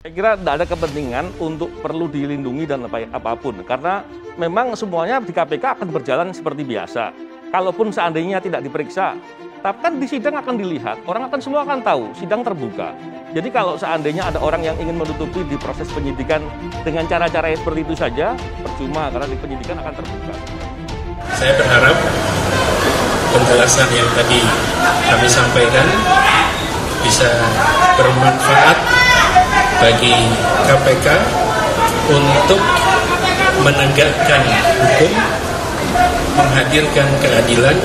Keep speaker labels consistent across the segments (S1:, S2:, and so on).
S1: Saya kira tidak ada kepentingan untuk perlu dilindungi dan apapun, karena memang semuanya di KPK akan berjalan seperti biasa. Kalaupun seandainya tidak diperiksa, tapi kan di sidang akan dilihat, orang akan semua akan tahu, sidang terbuka. Jadi kalau seandainya ada orang yang ingin menutupi di proses penyidikan dengan cara-cara yang seperti itu saja, percuma, karena di penyidikan akan terbuka.
S2: Saya berharap penjelasan yang tadi kami sampaikan bisa bermanfaat bagi KPK untuk menegakkan hukum, menghadirkan keadilan,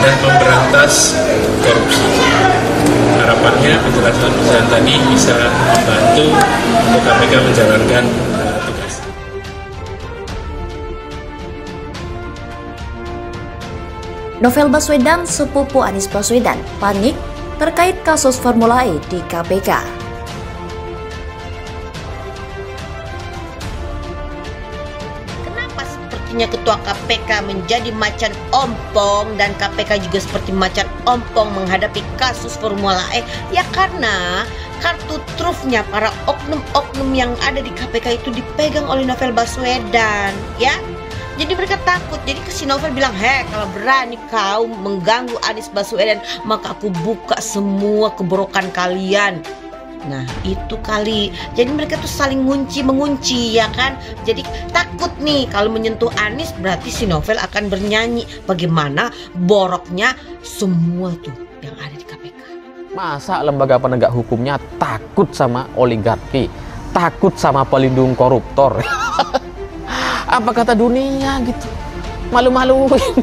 S2: dan memberantas korupsi. Harapannya penjelasan tadi bisa membantu untuk KPK menjalankan tugas.
S3: Novel Baswedan, sepupu Anies Baswedan, panik terkait kasus Formula E di KPK.
S4: Ketua KPK menjadi macan ompong dan KPK juga seperti macan ompong menghadapi kasus Formula E, ya karena kartu trufnya para oknum-oknum yang ada di KPK itu dipegang oleh Novel Baswedan, ya. Jadi mereka takut. Jadi si Novel bilang, kalau berani kau mengganggu Anies Baswedan, maka aku buka semua keborokan kalian. Nah itu kali, jadi mereka tuh saling mengunci ya kan. Jadi takut nih kalau menyentuh Anies, berarti si Novel akan bernyanyi bagaimana boroknya semua tuh yang ada di KPK.
S5: Masa lembaga penegak hukumnya takut sama oligarki, takut sama pelindung koruptor? Apa kata dunia gitu, malu-maluin.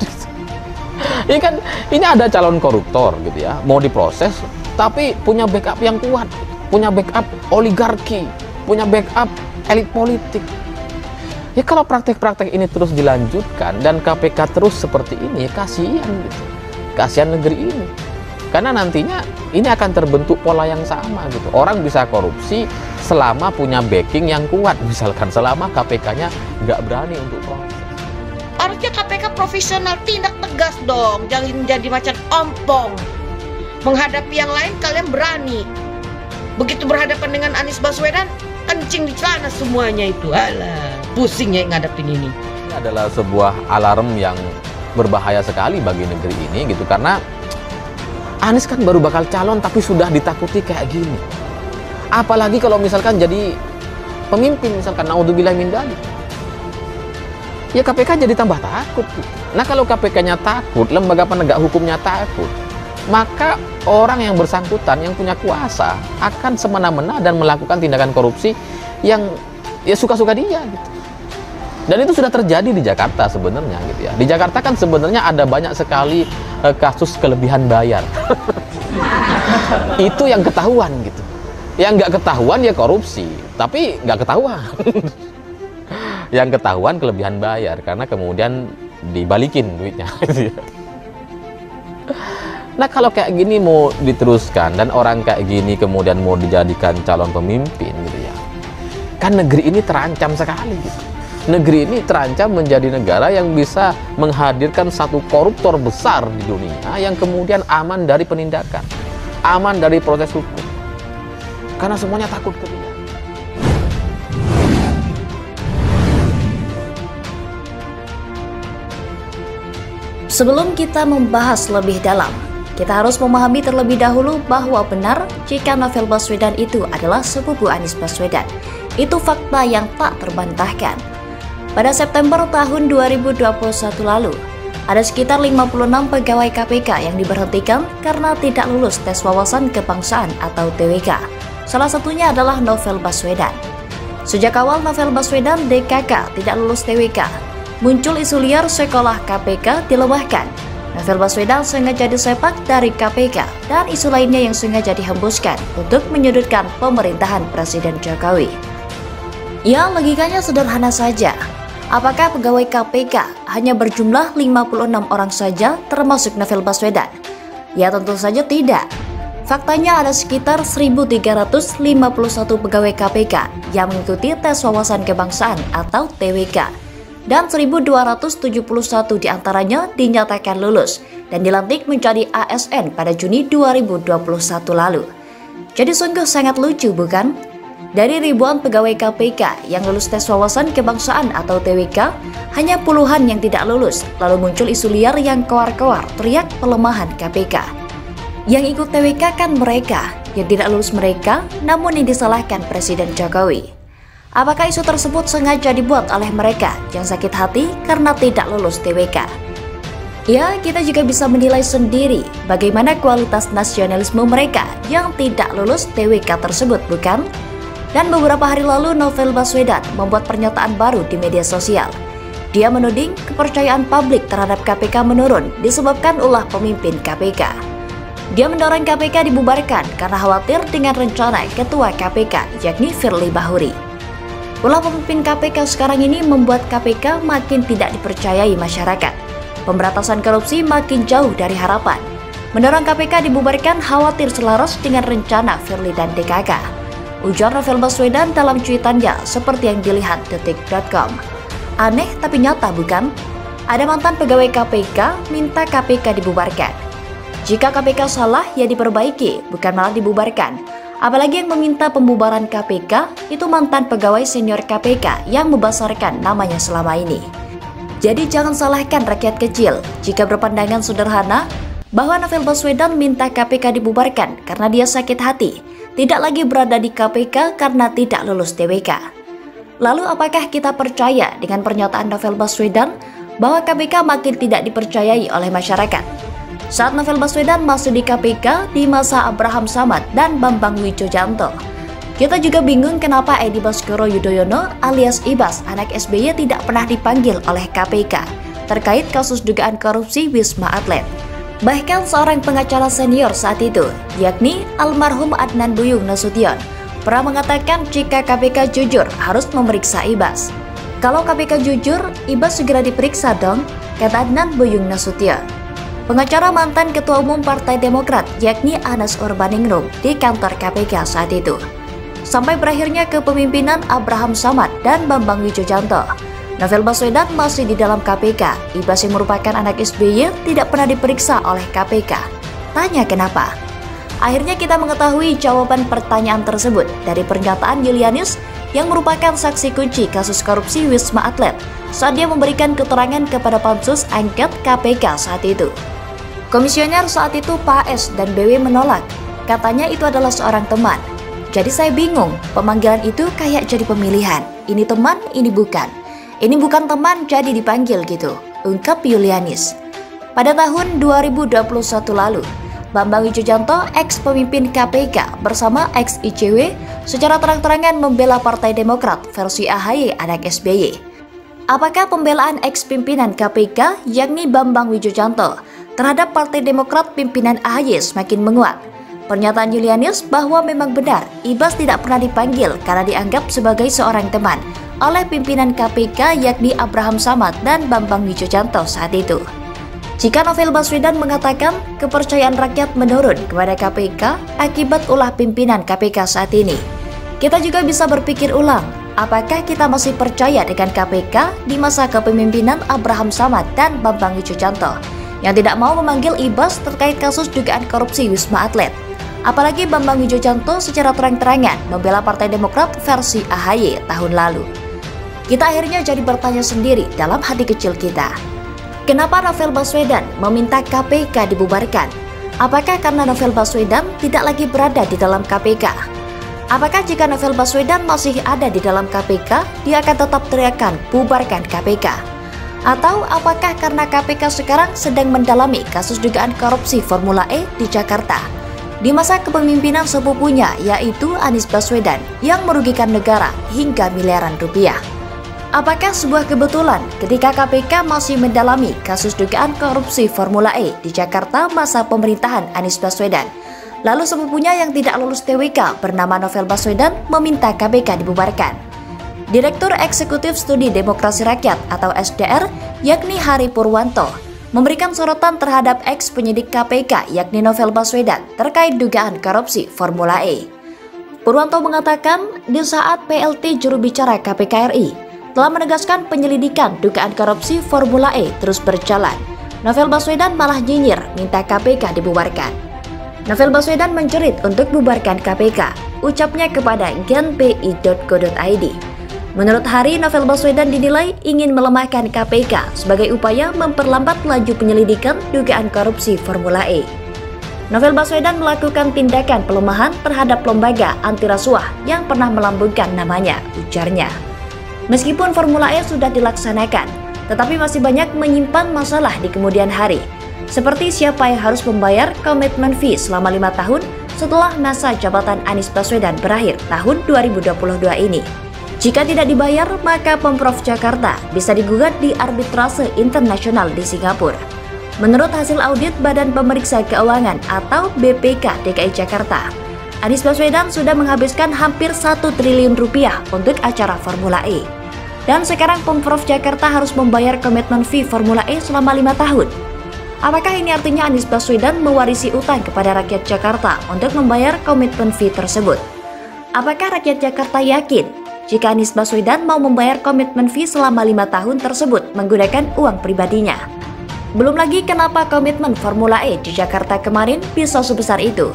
S5: Ini ada calon koruptor gitu ya, mau diproses tapi punya backup yang kuat, punya backup oligarki, punya backup elit politik. Ya kalau praktek-praktek ini terus dilanjutkan dan KPK terus seperti ini, ya kasihan gitu. Kasihan negeri ini. Karena nantinya ini akan terbentuk pola yang sama gitu. Orang bisa korupsi selama punya backing yang kuat, misalkan selama KPK-nya nggak berani untuk proses.
S4: Harusnya KPK profesional, tindak tegas dong, jangan jadi macan ompong. Menghadapi yang lain kalian berani. Begitu berhadapan dengan Anies Baswedan, kencing di celana semuanya itu. Alah, pusingnya ngadepin ini.
S5: Ini adalah sebuah alarm yang berbahaya sekali bagi negeri ini gitu, karena Anies kan baru bakal calon tapi sudah ditakuti kayak gini. Apalagi kalau misalkan jadi pemimpin, misalkan naudzubillah min dzalik. Ya KPK jadi tambah takut gitu. Nah kalau KPK-nya takut, lembaga penegak hukumnya takut, maka orang yang bersangkutan, yang punya kuasa akan semena-mena dan melakukan tindakan korupsi yang ya suka-suka dia gitu. Dan itu sudah terjadi di Jakarta sebenarnya gitu ya. Di Jakarta kan sebenarnya ada banyak sekali kasus kelebihan bayar. Itu yang ketahuan gitu. Yang nggak ketahuan ya korupsi, tapi nggak ketahuan. Yang ketahuan kelebihan bayar karena kemudian dibalikin duitnya gitu ya. Nah kalau kayak gini mau diteruskan dan orang kayak gini kemudian mau dijadikan calon pemimpin gitu ya, kan negeri ini terancam sekali gitu. Negeri ini terancam menjadi negara yang bisa menghadirkan satu koruptor besar di dunia yang kemudian aman dari penindakan, aman dari proses hukum, karena semuanya takut ke dia.
S3: Sebelum kita membahas lebih dalam, kita harus memahami terlebih dahulu bahwa benar jika Novel Baswedan itu adalah sepupu Anies Baswedan. Itu fakta yang tak terbantahkan. Pada September tahun 2021 lalu, ada sekitar 56 pegawai KPK yang diberhentikan karena tidak lulus tes wawasan kebangsaan atau TWK. Salah satunya adalah Novel Baswedan. Sejak awal Novel Baswedan DKK tidak lulus TWK, muncul isu liar sekolah KPK dilemahkan. Novel Baswedan sengaja disepak dari KPK dan isu lainnya yang sengaja dihembuskan untuk menyudutkan pemerintahan Presiden Jokowi. Ya, logikanya sederhana saja. Apakah pegawai KPK hanya berjumlah 56 orang saja termasuk Novel Baswedan? Ya tentu saja tidak. Faktanya ada sekitar 1.351 pegawai KPK yang mengikuti tes wawasan kebangsaan atau TWK. Dan 1.271 diantaranya dinyatakan lulus dan dilantik menjadi ASN pada Juni 2021 lalu. Jadi sungguh sangat lucu bukan? Dari ribuan pegawai KPK yang lulus tes wawasan kebangsaan atau TWK, hanya puluhan yang tidak lulus. Lalu muncul isu liar yang koar-koar teriak pelemahan KPK. Yang ikut TWK kan mereka, yang tidak lulus mereka, namun yang disalahkan Presiden Jokowi. Apakah isu tersebut sengaja dibuat oleh mereka yang sakit hati karena tidak lulus TWK? Ya, kita juga bisa menilai sendiri bagaimana kualitas nasionalisme mereka yang tidak lulus TWK tersebut, bukan? Dan beberapa hari lalu Novel Baswedan membuat pernyataan baru di media sosial. Dia menuding kepercayaan publik terhadap KPK menurun disebabkan ulah pemimpin KPK. Dia mendorong KPK dibubarkan karena khawatir dengan rencana Ketua KPK yakni Firly Bahuri. Ulah pemimpin KPK sekarang ini membuat KPK makin tidak dipercayai masyarakat. Pemberantasan korupsi makin jauh dari harapan. Mendorong KPK dibubarkan khawatir selaras dengan rencana Firly dan DKK. Ujar Novel Baswedan dalam cuitannya seperti yang dilihat detik.com. Aneh tapi nyata, bukan? Ada mantan pegawai KPK minta KPK dibubarkan. Jika KPK salah ya diperbaiki, bukan malah dibubarkan. Apalagi yang meminta pembubaran KPK itu mantan pegawai senior KPK yang membesarkan namanya selama ini. Jadi jangan salahkan rakyat kecil jika berpandangan sederhana bahwa Novel Baswedan minta KPK dibubarkan karena dia sakit hati, tidak lagi berada di KPK karena tidak lulus TWK. Lalu apakah kita percaya dengan pernyataan Novel Baswedan bahwa KPK makin tidak dipercayai oleh masyarakat? Saat Novel Baswedan masuk di KPK di masa Abraham Samad dan Bambang Wijojanto, kita juga bingung kenapa Edi Baskoro Yudhoyono alias Ibas anak SBY tidak pernah dipanggil oleh KPK terkait kasus dugaan korupsi Wisma Atlet. Bahkan seorang pengacara senior saat itu, yakni almarhum Adnan Buyung Nasution, pernah mengatakan jika KPK jujur harus memeriksa Ibas. Kalau KPK jujur, Ibas segera diperiksa dong, kata Adnan Buyung Nasution. Pengacara mantan Ketua Umum Partai Demokrat, yakni Anas Urbaningrum, di kantor KPK saat itu. Sampai berakhirnya kepemimpinan Abraham Samad dan Bambang Wijojanto, Novel Baswedan masih di dalam KPK. Ibas yang merupakan anak SBY tidak pernah diperiksa oleh KPK. Tanya kenapa? Akhirnya kita mengetahui jawaban pertanyaan tersebut dari pernyataan Julianis yang merupakan saksi kunci kasus korupsi Wisma Atlet saat dia memberikan keterangan kepada Pansus Angket KPK saat itu. Komisioner saat itu Pak S dan BW menolak. Katanya itu adalah seorang teman. Jadi saya bingung, pemanggilan itu kayak jadi pemilihan. Ini teman, ini bukan. Ini bukan teman jadi dipanggil gitu, ungkap Julianis. Pada tahun 2021 lalu, Bambang Wijojanto, ex-pemimpin KPK bersama ex-ICW secara terang-terangan membela Partai Demokrat versi AHY anak SBY. Apakah pembelaan ex-pimpinan KPK yakni Bambang Wijojanto terhadap Partai Demokrat pimpinan AHY semakin menguat? Pernyataan Julianis bahwa memang benar Ibas tidak pernah dipanggil karena dianggap sebagai seorang teman oleh pimpinan KPK yakni Abraham Samad dan Bambang Wijojanto saat itu. Jika Novel Baswedan mengatakan kepercayaan rakyat menurun kepada KPK akibat ulah pimpinan KPK saat ini, kita juga bisa berpikir ulang, apakah kita masih percaya dengan KPK di masa kepemimpinan Abraham Samad dan Bambang Wijojanto yang tidak mau memanggil Ibas terkait kasus dugaan korupsi Wisma Atlet? Apalagi Bambang Wijojanto secara terang-terangan membela Partai Demokrat versi AHY tahun lalu. Kita akhirnya jadi bertanya sendiri dalam hati kecil kita. Kenapa Novel Baswedan meminta KPK dibubarkan? Apakah karena Novel Baswedan tidak lagi berada di dalam KPK? Apakah jika Novel Baswedan masih ada di dalam KPK, dia akan tetap teriakan bubarkan KPK? Atau apakah karena KPK sekarang sedang mendalami kasus dugaan korupsi Formula E di Jakarta di masa kepemimpinan sepupunya yaitu Anies Baswedan yang merugikan negara hingga miliaran rupiah? Apakah sebuah kebetulan ketika KPK masih mendalami kasus dugaan korupsi Formula E di Jakarta masa pemerintahan Anies Baswedan, lalu sepupunya yang tidak lulus TWK bernama Novel Baswedan meminta KPK dibubarkan? Direktur Eksekutif Studi Demokrasi Rakyat atau SDR yakni Hari Purwanto memberikan sorotan terhadap ex-penyidik KPK yakni Novel Baswedan terkait dugaan korupsi Formula E. Purwanto mengatakan di saat PLT juru bicara KPK RI telah menegaskan penyelidikan dugaan korupsi Formula E terus berjalan, Novel Baswedan malah nyinyir minta KPK dibubarkan. Novel Baswedan menjerit untuk bubarkan KPK. ucapnya kepada genpi.co.id. Menurut Hari, novel Baswedan dinilai ingin melemahkan KPK sebagai upaya memperlambat laju penyelidikan dugaan korupsi Formula E. Novel Baswedan melakukan tindakan pelemahan terhadap lembaga anti rasuah yang pernah melambungkan namanya, ujarnya. Meskipun Formula E sudah dilaksanakan, tetapi masih banyak menyimpan masalah di kemudian hari. Seperti siapa yang harus membayar komitmen fee selama 5 tahun setelah masa jabatan Anies Baswedan berakhir tahun 2022 ini. Jika tidak dibayar, maka Pemprov Jakarta bisa digugat di arbitrase internasional di Singapura. Menurut hasil audit Badan Pemeriksa Keuangan atau BPK DKI Jakarta, Anies Baswedan sudah menghabiskan hampir 1 triliun rupiah untuk acara Formula E. Dan sekarang Pemprov Jakarta harus membayar komitmen fee Formula E selama 5 tahun. Apakah ini artinya Anies Baswedan mewarisi utang kepada rakyat Jakarta untuk membayar komitmen fee tersebut? Apakah rakyat Jakarta yakin jika Anies Baswedan mau membayar komitmen fee selama 5 tahun tersebut menggunakan uang pribadinya? Belum lagi kenapa komitmen Formula E di Jakarta kemarin bisa sebesar itu.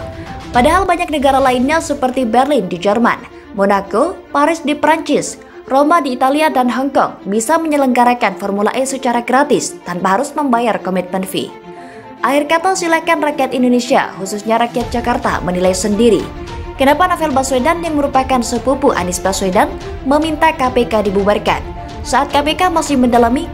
S3: Padahal banyak negara lainnya seperti Berlin di Jerman, Monaco, Paris di Prancis, Roma di Italia, dan Hong Kong bisa menyelenggarakan Formula E secara gratis tanpa harus membayar komitmen fee. Akhir kata, silakan rakyat Indonesia, khususnya rakyat Jakarta, menilai sendiri. Kenapa novel Baswedan yang merupakan sepupu Anies Baswedan meminta KPK dibubarkan saat KPK masih mendalami